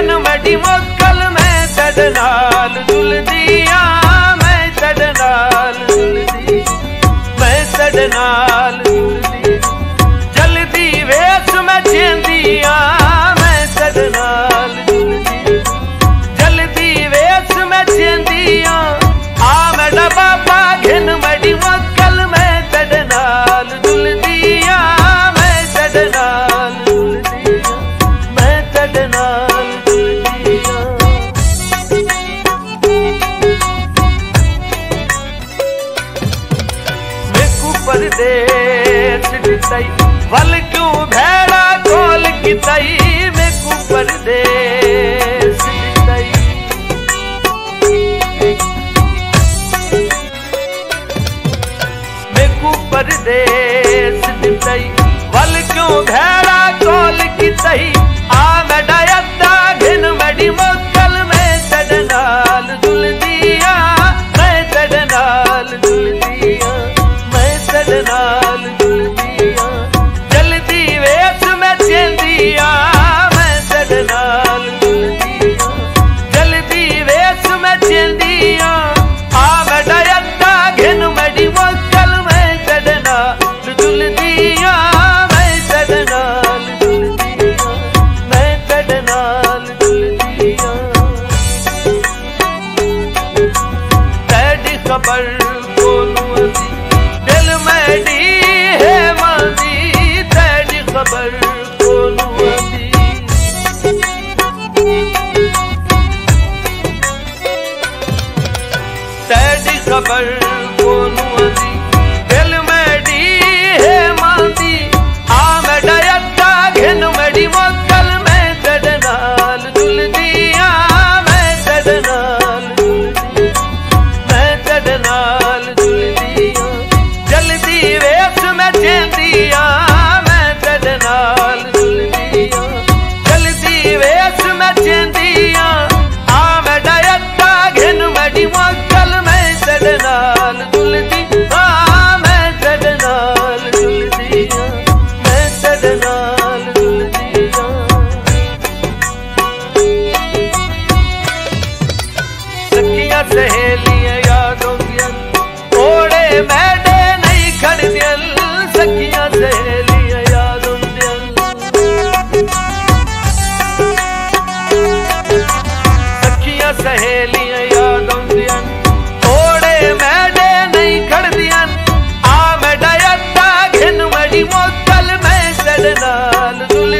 घिन मड़ी मोकल मैं तेरे नाल जुलदियां, मैं तेरे नाल जुलदी, मैं तेरे नाल जुलदी, जल्दी वेस मैं चेंदियां, मैं तेरे नाल जुलदी, जल्दी वेस मैं चेंदियां, आ मेरा बाबा घिन मड़ी मोकल मैं तेरे नाल जुलदियां, मैं तेरे नाल जुलदियां, मैं तेरे नाल जुलदियां। मेकू परदेस दिताई वल क्यों भेड़ा कोल किताई, मेकू परदेस दिताई, मेकू परदेस दिताई वल क्यों भेड़ा कोल किताई, आ मेरा अद्दा घिन मड़ी मोकल मैं तेरे नाल जुलदियां, मैं तेरे नाल जुलदियां, मैं तेरे नाल जुलदियां, जल्दी वेस मैं चेंदियां, मैं तेरे नाल जुलदियां, जल्दी वेस मैं चेंदियां, आ मेरा अद्दा घिन मड़ी मोकल मैं तेरे नाल जुलदियां, मैं तेरे नाल जुलदियां, मैं तेरे नाल जुलदियां। तेरी खबर कोनू आंदी दिल मेरी है मांदी, तेरी खबर कोनू आंदी, तेरी खबर कोनू आंदी दिल मेरी है मांदी, आ मेरा अद्दा घिन मड़ी मोकल मैं तेरे नाल जुलदियां, मैं तेरे नाल जुलदियां, मैं तेरे नाल जुलदियां, जल्दी वेस मैं चेंदियां, मैं तेरे नाल जुलदियां, जल्दी वेस मैं चेंदियां, आ मेरा अद्दा घिन मड़ी मोकल मैं तेरे नाल जुलदी, हाँ मैं तेरे नाल जुलदियां, मैं तेरे नाल जुलदियां। सखियां सहेलियां याद आउंदियां ओड़े मैडे नहीं खड़दियां, सखियां सहेलियां याद आउंदियां, सखियां सहेलियां याद आउंदियां ओड़े मैडे नहीं खड़दियां, आ मेरा अद्दा घिन मड़ी मोकल मैं तेरे नाल जुलदियां,